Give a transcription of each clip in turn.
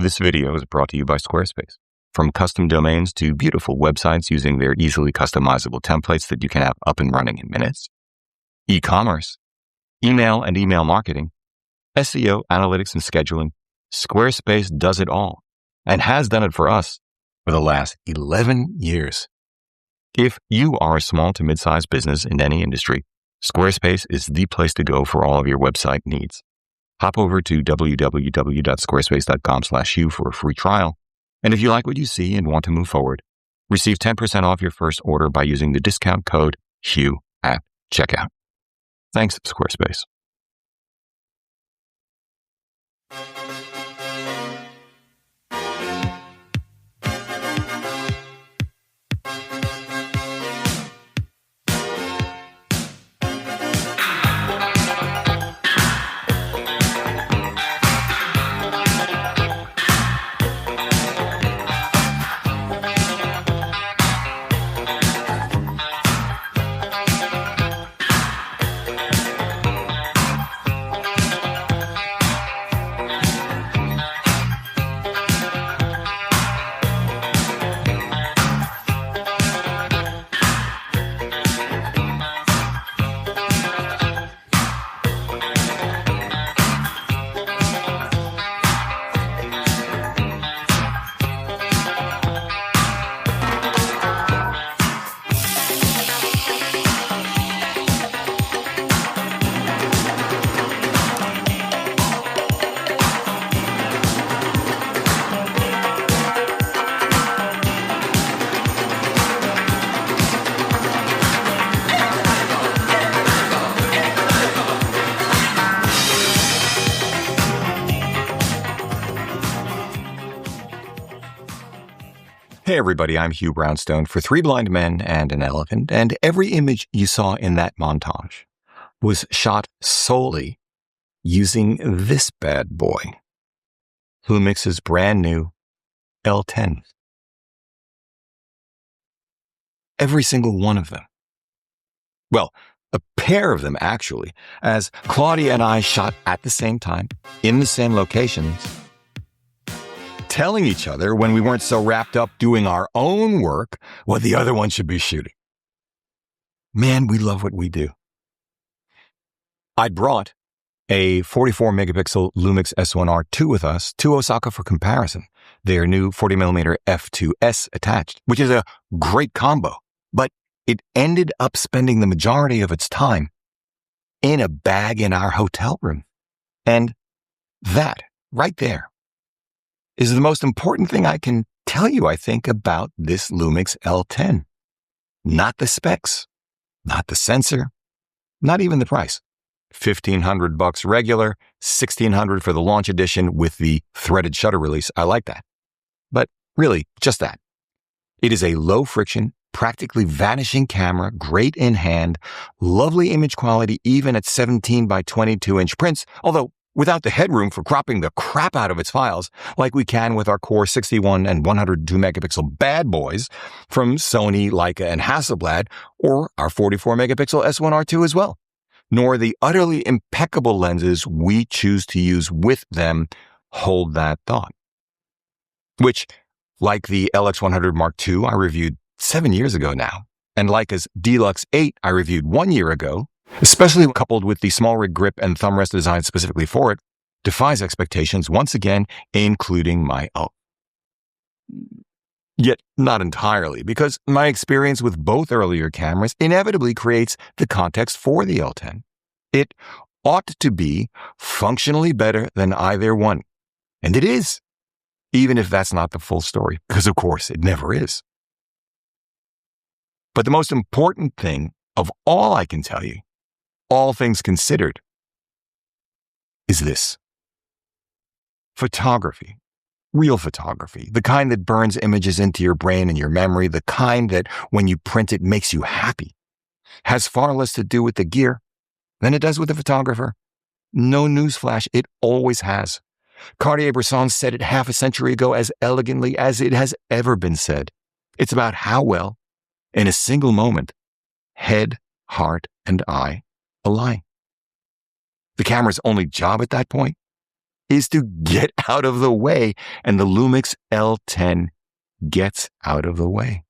This video is brought to you by Squarespace. From custom domains to beautiful websites using their easily customizable templates that you can have up and running in minutes, e-commerce, email and email marketing, SEO, analytics, and scheduling, Squarespace does it all and has done it for us for the last 11 years. If you are a small to mid-sized business in any industry, Squarespace is the place to go for all of your website needs. Hop over to www.squarespace.com/Hugh for a free trial. And if you like what you see and want to move forward, receive 10% off your first order by using the discount code Hugh at checkout. Thanks, Squarespace. Hey everybody, I'm Hugh Brownstone for Three Blind Men and an Elephant, and every image you saw in that montage was shot solely using this bad boy, LUMIX's brand new L10. Every single one of them. Well, a pair of them actually, as Claudia and I shot at the same time, in the same locations, telling each other when we weren't so wrapped up doing our own work what the other one should be shooting. Man, we love what we do. I brought a 44 megapixel LUMIX S1R2 with us to Osaka for comparison, their new 40mm f2S attached, which is a great combo, but it ended up spending the majority of its time in a bag in our hotel room. And that right there is the most important thing I can tell you, I think, about this LUMIX L10. Not the specs, not the sensor, not even the price. $1,500 regular, $1,600 for the launch edition with the threaded shutter release. I like that. But really, just that. It is a low-friction, practically vanishing camera, great in hand, lovely image quality even at 17 by 22-inch prints, although without the headroom for cropping the crap out of its files, like we can with our core 61 and 102 megapixel bad boys from Sony, Leica, and Hasselblad, or our 44 megapixel S1R2 as well, nor the utterly impeccable lenses we choose to use with them hold that thought. Which, like the LX100 Mark II I reviewed 7 years ago now, and Leica's Deluxe 8 I reviewed 1 year ago, especially coupled with the small rig grip and thumb rest designed specifically for it, defies expectations once again, including my own. Yet not entirely, because my experience with both earlier cameras inevitably creates the context for the L10. It ought to be functionally better than either one. And it is, even if that's not the full story, because of course it never is. But the most important thing of all I can tell you, all things considered, is this. Photography, real photography, the kind that burns images into your brain and your memory, the kind that when you print it makes you happy, has far less to do with the gear than it does with the photographer. No newsflash, it always has. Cartier-Bresson said it half a century ago as elegantly as it has ever been said. It's about how well, in a single moment, head, heart, and eye align. The camera's only job at that point is to get out of the way, and the LUMIX L10 gets out of the way.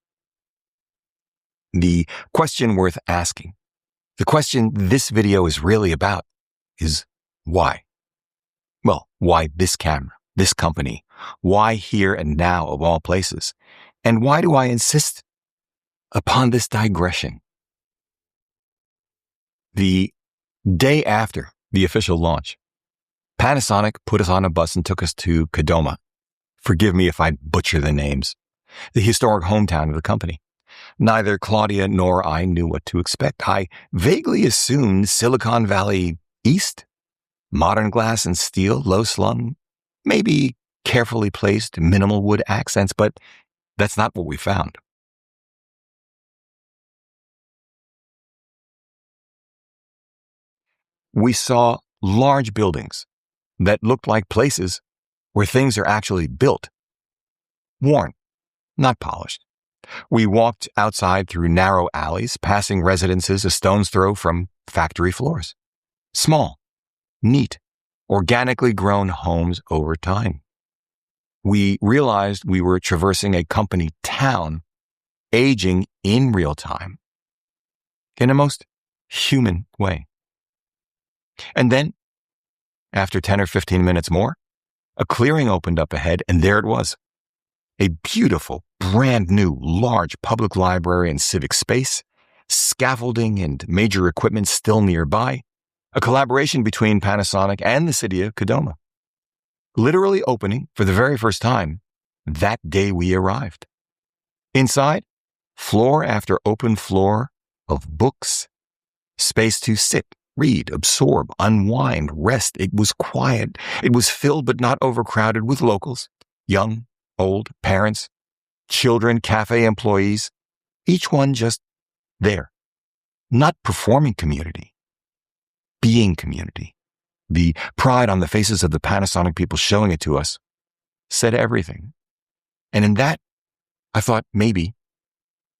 The question worth asking, the question this video is really about, is why? Well, why this camera, this company? Why here and now of all places? And why do I insist upon this digression? The day after the official launch, Panasonic put us on a bus and took us to Kadoma. Forgive me if I butcher the names. The historic hometown of the company. Neither Claudia nor I knew what to expect. I vaguely assumed Silicon Valley East, modern glass and steel, low-slung, maybe carefully placed minimal wood accents, but that's not what we found. We saw large buildings that looked like places where things are actually built. Worn, not polished. We walked outside through narrow alleys, passing residences a stone's throw from factory floors. Small, neat, organically grown homes over time. We realized we were traversing a company town, aging in real time, in a most human way. And then, after 10 or 15 minutes more, a clearing opened up ahead, and there it was. A beautiful, brand new, large public library and civic space, scaffolding and major equipment still nearby, a collaboration between Panasonic and the city of Kadoma. Literally opening for the very first time that day we arrived. Inside, floor after open floor of books, space to sit, read, absorb, unwind, rest. It was quiet. It was filled but not overcrowded with locals, young, old, parents, children, cafe employees, each one just there. Not performing community, being community. The pride on the faces of the Panasonic people showing it to us said everything. And in that, I thought maybe,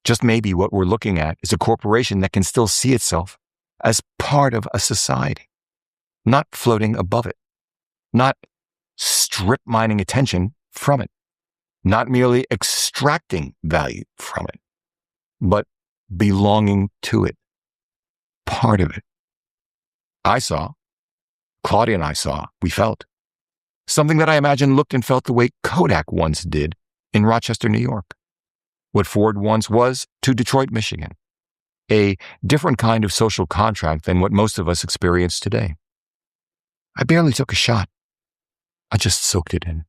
just maybe, what we're looking at is a corporation that can still see itself as part of a society, not floating above it, not strip mining attention from it, not merely extracting value from it, but belonging to it, part of it. I saw, Claudia and I saw, we felt, something that I imagine looked and felt the way Kodak once did in Rochester, New York, what Ford once was to Detroit, Michigan, a different kind of social contract than what most of us experience today. I barely took a shot. I just soaked it in.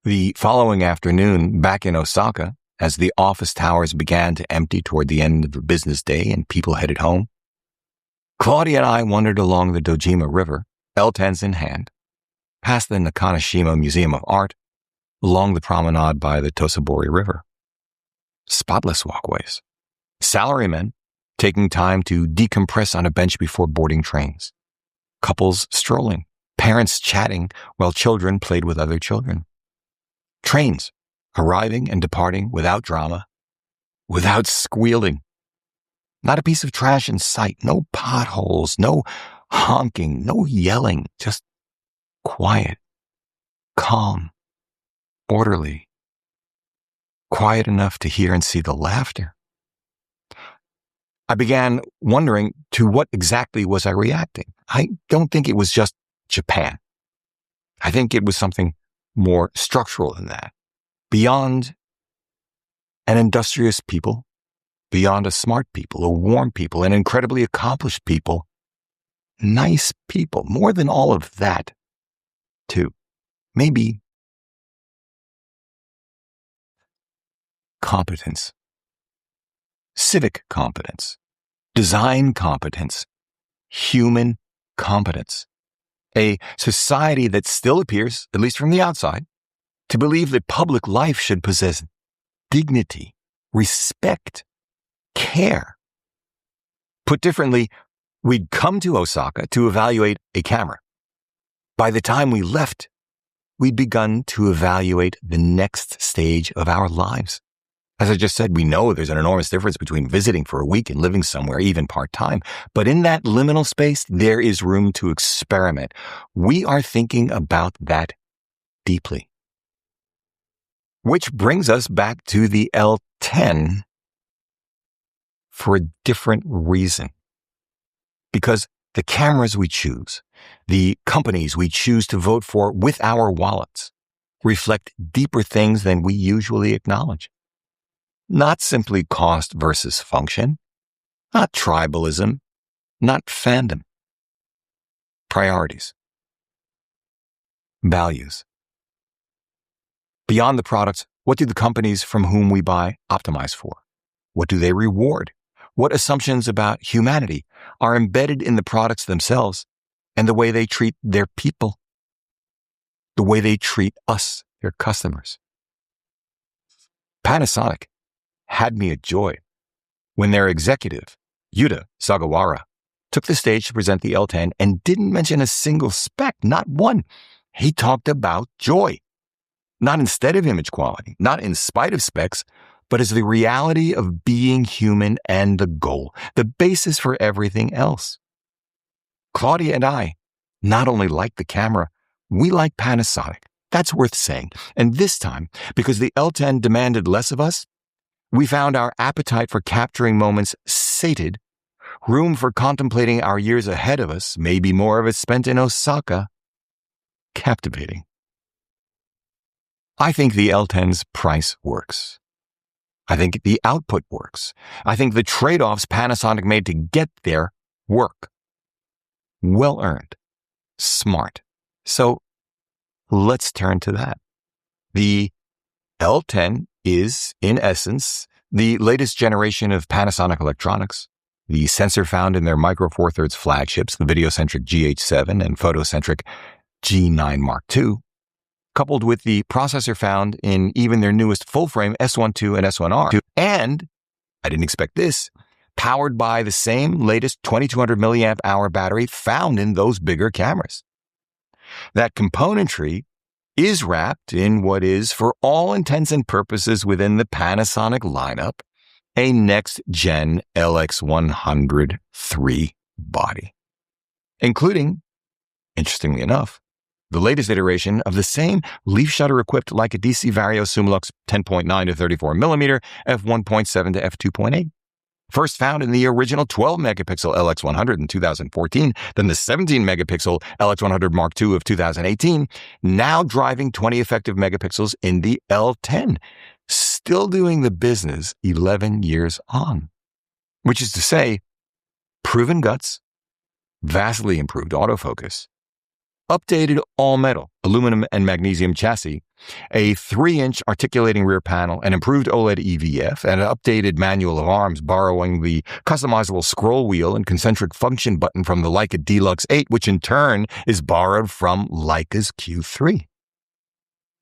The following afternoon, back in Osaka, as the office towers began to empty toward the end of the business day and people headed home, Claudia and I wandered along the Dojima River, L10s in hand, past the Nakanoshima Museum of Art, along the promenade by the Tosabori River. Spotless walkways. Salarymen taking time to decompress on a bench before boarding trains. Couples strolling. Parents chatting while children played with other children. Trains arriving and departing without drama, without squealing. Not a piece of trash in sight, no potholes, no honking, no yelling, just quiet, calm, orderly, quiet enough to hear and see the laughter. I began wondering, to what exactly was I reacting? I don't think it was just Japan. I think it was something more structural than that. Beyond an industrious people, beyond a smart people, a warm people, an incredibly accomplished people, nice people, more than all of that, too. Maybe competence, civic competence, design competence, human competence. A society that still appears, at least from the outside, to believe that public life should possess dignity, respect, care. Put differently, we'd come to Osaka to evaluate a camera. By the time we left, we'd begun to evaluate the next stage of our lives. As I just said, we know there's an enormous difference between visiting for a week and living somewhere, even part-time. But in that liminal space, there is room to experiment. We are thinking about that deeply. Which brings us back to the L10 for a different reason. Because the cameras we choose, the companies we choose to vote for with our wallets, reflect deeper things than we usually acknowledge. Not simply cost versus function, not tribalism, not fandom. Priorities. Values. Beyond the products, what do the companies from whom we buy optimize for? What do they reward? What assumptions about humanity are embedded in the products themselves and the way they treat their people? The way they treat us, their customers. Panasonic had me a joy when their executive, Yuta Sugawara, took the stage to present the L10 and didn't mention a single spec, not one. He talked about joy. Not instead of image quality, not in spite of specs, but as the reality of being human and the goal, the basis for everything else. Claudia and I not only like the camera, we like Panasonic. That's worth saying. And this time, because the L10 demanded less of us, we found our appetite for capturing moments sated, room for contemplating our years ahead of us, maybe more of it spent in Osaka, captivating. I think the L10's price works. I think the output works. I think the trade-offs Panasonic made to get there work. Well earned. Smart. So let's turn to that. The L10 is, in essence, the latest generation of Panasonic electronics. The sensor found in their Micro Four Thirds flagships, the video-centric GH7 and photocentric G9 Mark II, coupled with the processor found in even their newest full-frame S12 and S1R. And, I didn't expect this, powered by the same latest 2200 milliamp hour battery found in those bigger cameras. That componentry is wrapped in what is, for all intents and purposes within the Panasonic lineup, a next-gen LX100 III body, including, interestingly enough, the latest iteration of the same leaf shutter-equipped Leica DC Vario Sumilux 10.9 to 34mm f1.7 to f2.8. First found in the original 12-megapixel LX100 in 2014, then the 17-megapixel LX100 Mark II of 2018, now driving 20 effective megapixels in the L10, still doing the business 11 years on. Which is to say, proven guts, vastly improved autofocus, updated all-metal, aluminum and magnesium chassis, a 3-inch articulating rear panel, an improved OLED EVF, and an updated manual of arms borrowing the customizable scroll wheel and concentric function button from the Leica Deluxe 8, which in turn is borrowed from Leica's Q3.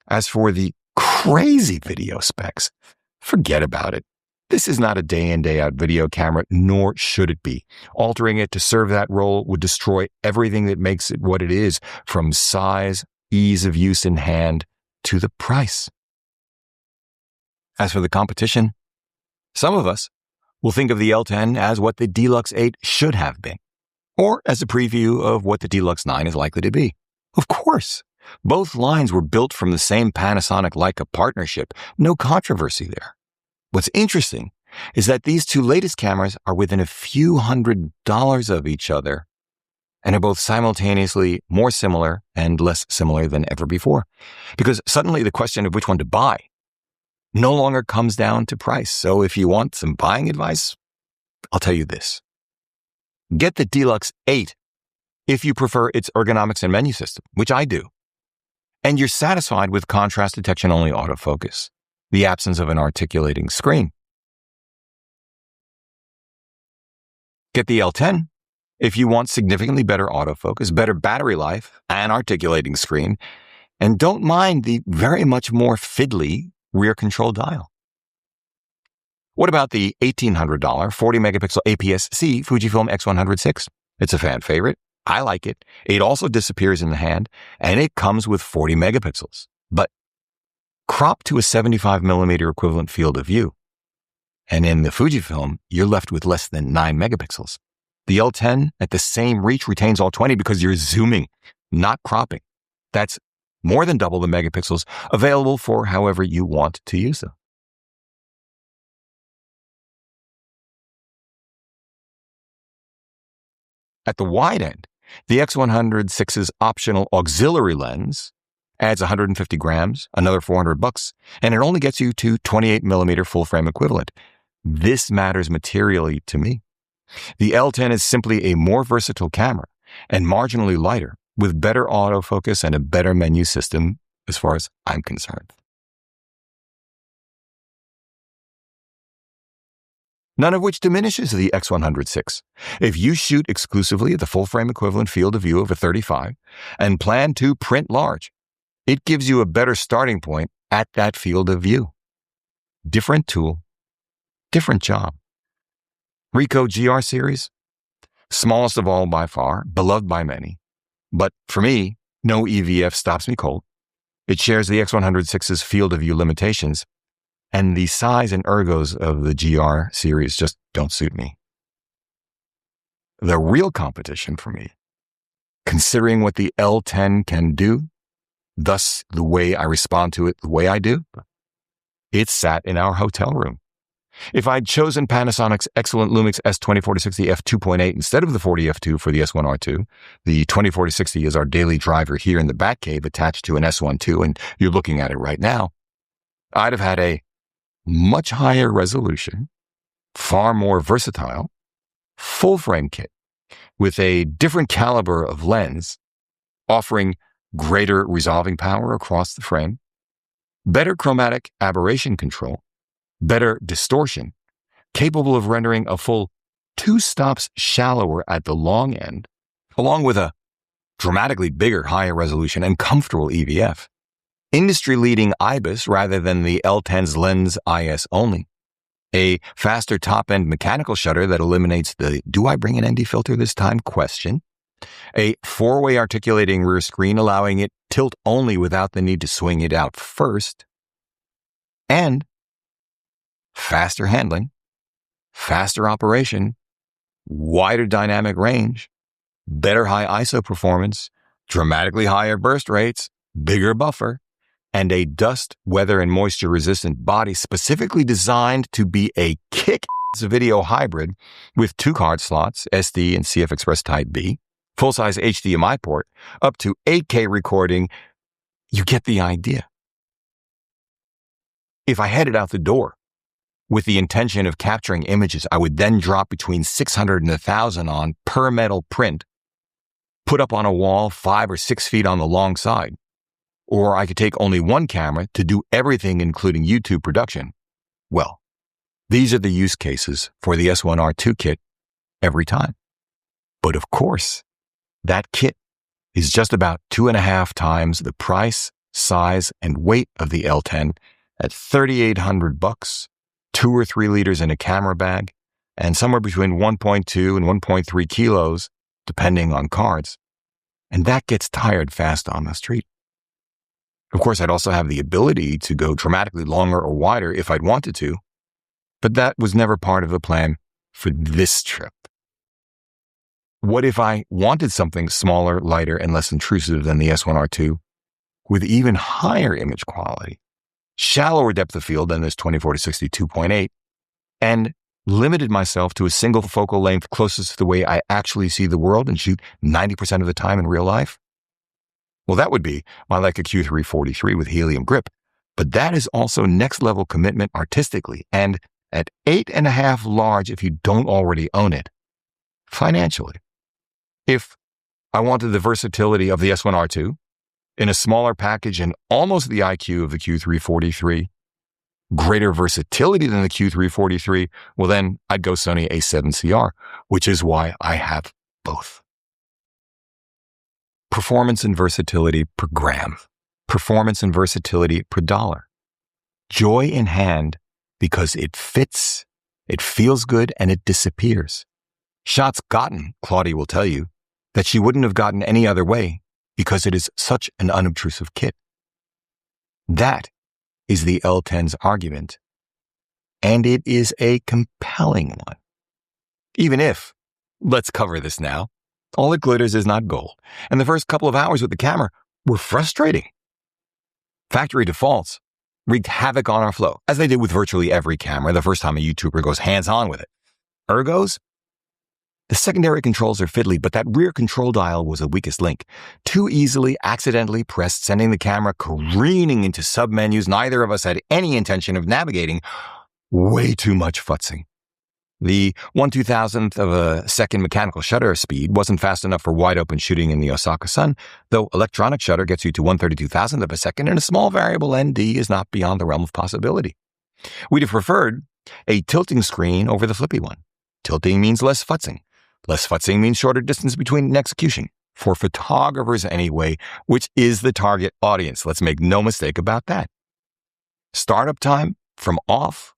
As for the crazy video specs, forget about it. This is not a day-in, day-out video camera, nor should it be. Altering it to serve that role would destroy everything that makes it what it is, from size, ease of use in hand, to the price. As for the competition, some of us will think of the L10 as what the Deluxe 8 should have been, or as a preview of what the Deluxe 9 is likely to be. Of course, both lines were built from the same Panasonic-Leica partnership. No controversy there. What's interesting is that these two latest cameras are within a few $100s of each other and are both simultaneously more similar and less similar than ever before. Because suddenly the question of which one to buy no longer comes down to price. So if you want some buying advice, I'll tell you this. Get the Deluxe 8 if you prefer its ergonomics and menu system, which I do, and you're satisfied with contrast detection only autofocus, the absence of an articulating screen. Get the L10 if you want significantly better autofocus, better battery life, and articulating screen, and don't mind the very much more fiddly rear control dial. What about the $1,800 40-megapixel APS-C Fujifilm X100 VI? It's a fan favorite. I like it. It also disappears in the hand, and it comes with 40 megapixels. But cropped to a 75mm equivalent field of view, And in the Fujifilm, you're left with less than 9 megapixels. The L10 at the same reach retains all 20 because you're zooming, not cropping. That's more than double the megapixels available for however you want to use them. At the wide end, the X100-6's optional auxiliary lens adds 150 grams, another $400, and it only gets you to 28 millimeter full frame equivalent. This matters materially to me. The L10 is simply a more versatile camera and marginally lighter with better autofocus and a better menu system as far as I'm concerned. None of which diminishes the X100-6. If you shoot exclusively at the full-frame equivalent field of view of a 35 and plan to print large, it gives you a better starting point at that field of view. Different tool, different job. Ricoh GR series, smallest of all by far, beloved by many. But for me, no EVF stops me cold. It shares the X100-6's field of view limitations, and the size and ergos of the GR series just don't suit me. The real competition for me, considering what the L10 can do, thus the way I respond to it the way I do, it sat in our hotel room. If I'd chosen Panasonic's excellent LUMIX S204060 f2.8 instead of the 40f2 for the S1R2, the 204060 is our daily driver here in the Batcave attached to an S1 II, and you're looking at it right now, I'd have had a much higher resolution, far more versatile, full-frame kit with a different caliber of lens, offering greater resolving power across the frame, better chromatic aberration control, better distortion, capable of rendering a full 2 stops shallower at the long end, along with a dramatically bigger, higher resolution and comfortable EVF, industry-leading IBIS rather than the L10's lens IS only, a faster top-end mechanical shutter that eliminates the "do I bring an ND filter this time?" question, a 4-way articulating rear screen allowing it tilt only without the need to swing it out first, and faster handling, faster operation, wider dynamic range, better high ISO performance, dramatically higher burst rates, bigger buffer, and a dust, weather, and moisture-resistant body specifically designed to be a kick-ass video hybrid with 2 card slots, SD and CF Express Type B, full-size HDMI port, up to 8K recording. You get the idea. If I headed out the door with the intention of capturing images I would then drop between 600 and 1,000 on per metal print, put up on a wall 5 or 6 feet on the long side, or I could take only one camera to do everything including YouTube production. Well, these are the use cases for the S1R2 kit every time. But of course, that kit is just about 2.5 times the price, size, and weight of the L10 at $3,800, 2 or 3 liters in a camera bag, and somewhere between 1.2 and 1.3 kilos, depending on cards. And that gets tired fast on the street. Of course, I'd also have the ability to go dramatically longer or wider if I'd wanted to, but that was never part of the plan for this trip. What if I wanted something smaller, lighter, and less intrusive than the S1R2 with even higher image quality, shallower depth of field than this 204060 2.8, and limited myself to a single focal length closest to the way I actually see the world and shoot 90% of the time in real life? Well, that would be my Leica Q343 with helium grip, but that is also next level commitment artistically and at 8.5 large if you don't already own it, financially. If I wanted the versatility of the S1R2 in a smaller package and almost the IQ of the Q343, greater versatility than the Q343, well then I'd go Sony A7CR, which is why I have both. Performance and versatility per gram. Performance and versatility per dollar. Joy in hand because it fits, it feels good, and it disappears. Shots gotten, Claudia will tell you, that she wouldn't have gotten any other way because it is such an unobtrusive kit. That is the L10's argument and it is a compelling one. Even if, let's cover this now, all that glitters is not gold, and the first couple of hours with the camera were frustrating. Factory defaults wreaked havoc on our flow, as they did with virtually every camera the first time a YouTuber goes hands-on with it. Ergos? The secondary controls are fiddly, but that rear control dial was the weakest link. Too easily, accidentally pressed, sending the camera careening into submenus neither of us had any intention of navigating. Way too much futzing. The 1/2000th of a second mechanical shutter speed wasn't fast enough for wide-open shooting in the Osaka sun, though electronic shutter gets you to 1/32,000th of a second, and a small variable ND is not beyond the realm of possibility. We'd have preferred a tilting screen over the flippy one. Tilting means less futzing. Less futzing means shorter distance between execution. For photographers anyway, which is the target audience. Let's make no mistake about that. Startup time from off,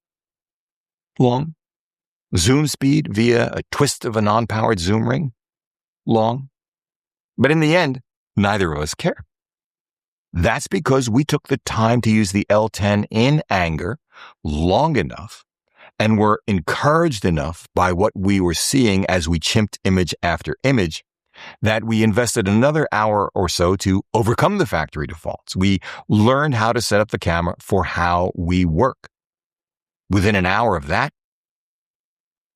long. Zoom speed via a twist of a non-powered zoom ring, long. But in the end, neither of us care. That's because we took the time to use the L10 in anger long enough and were encouraged enough by what we were seeing as we chimped image after image that we invested another hour or so to overcome the factory defaults. We learned how to set up the camera for how we work. Within an hour of that,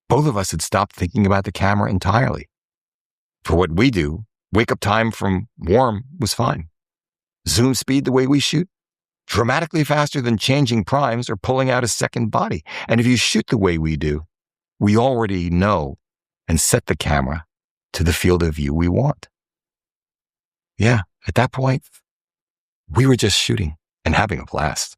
both of us had stopped thinking about the camera entirely. For what we do, wake-up time from warm was fine. Zoom speed the way we shoot, dramatically faster than changing primes or pulling out a second body. And if you shoot the way we do, we already know and set the camera to the field of view we want. Yeah, at that point, we were just shooting and having a blast.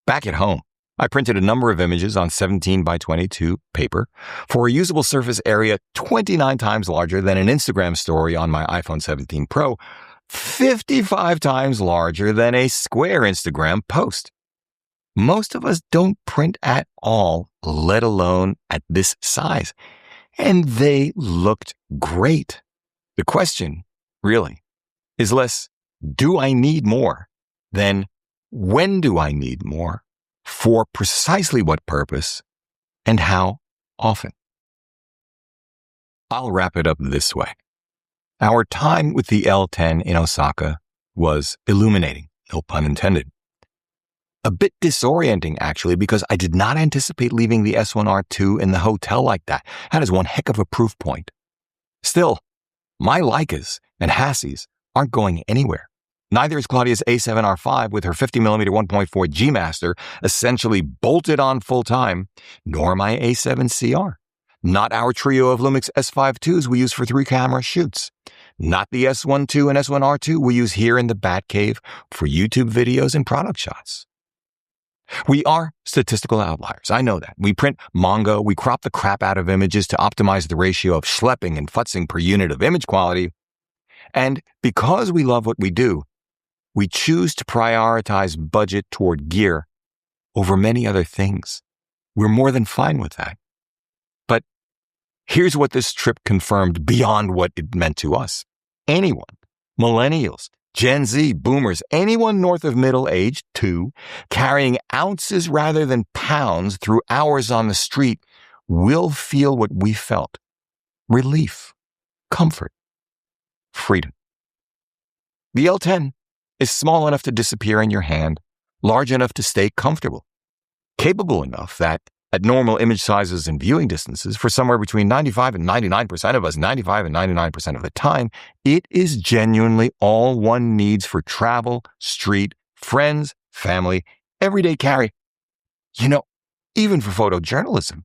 Back at home, I printed a number of images on 17 by 22 paper for a usable surface area 29 times larger than an Instagram story on my iPhone 17 Pro, 55 times larger than a square Instagram post. Most of us don't print at all, let alone at this size, and they looked great. The question, really, is less, do I need more, than when do I need more? For precisely what purpose, and how often. I'll wrap it up this way. Our time with the L10 in Osaka was illuminating, no pun intended. A bit disorienting, actually, because I did not anticipate leaving the S1R2 in the hotel like that. That is one heck of a proof point. Still, my Leicas and Hassies aren't going anywhere. Neither is Claudia's A7R5 with her 50mm 1.4 G Master essentially bolted on full time, nor my A7CR. Not our trio of LUMIX S5 IIs we use for 3-camera shoots. Not the S1II and S1R2 we use here in the Batcave for YouTube videos and product shots. We are statistical outliers, I know that. We print Mongo, we crop the crap out of images to optimize the ratio of schlepping and futzing per unit of image quality. And because we love what we do, we choose to prioritize budget toward gear over many other things. We're more than fine with that. But here's what this trip confirmed beyond what it meant to us. Anyone, millennials, Gen Z, boomers, anyone north of middle age, too, carrying ounces rather than pounds through hours on the street will feel what we felt. Relief, comfort, freedom. The L10 is small enough to disappear in your hand, large enough to stay comfortable, capable enough that at normal image sizes and viewing distances, for somewhere between 95 and 99% of us, 95 and 99% of the time, it is genuinely all one needs for travel, street, friends, family, everyday carry. You know, even for photojournalism.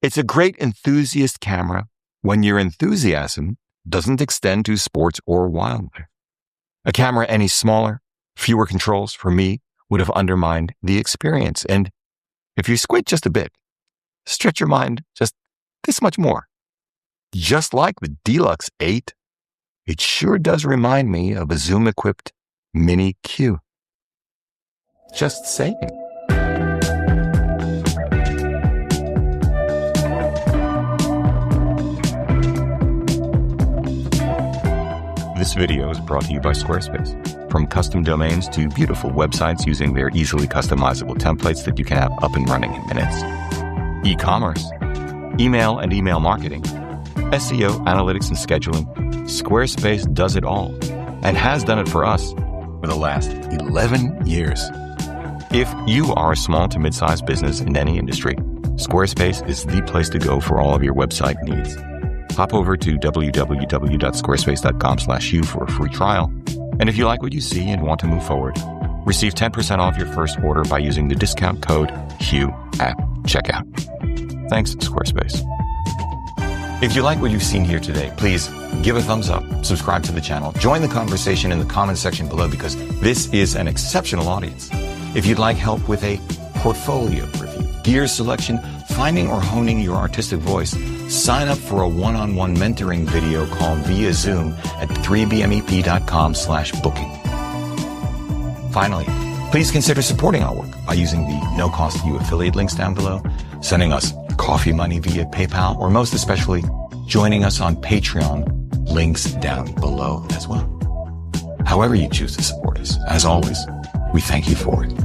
It's a great enthusiast camera when your enthusiasm doesn't extend to sports or wildlife. A camera any smaller, fewer controls for me would have undermined the experience. And if you squint just a bit, stretch your mind just this much more. Just like the Deluxe 8, it sure does remind me of a Zoom-equipped Mini Q. Just saying. This video is brought to you by Squarespace. from custom domains to beautiful websites using their easily customizable templates that you can have up and running in minutes. E-commerce, email and email marketing, SEO, analytics and scheduling. Squarespace does it all and has done it for us for the last 11 years. If you are a small to mid-sized business in any industry, Squarespace is the place to go for all of your website needs. Hop over to www.squarespace.com/U for a free trial. And if you like what you see and want to move forward, receive 10% off your first order by using the discount code HUGH at checkout. Thanks, Squarespace. If you like what you've seen here today, please give a thumbs up, subscribe to the channel, join the conversation in the comments section below because this is an exceptional audience. If you'd like help with a portfolio review, gear selection, finding or honing your artistic voice, sign up for a one-on-one mentoring video call via Zoom at 3bmep.com/booking. Finally, please consider supporting our work by using the no-cost-to-you affiliate links down below, sending us coffee money via PayPal, or most especially, joining us on Patreon, links down below as well. However you choose to support us, as always, we thank you for it.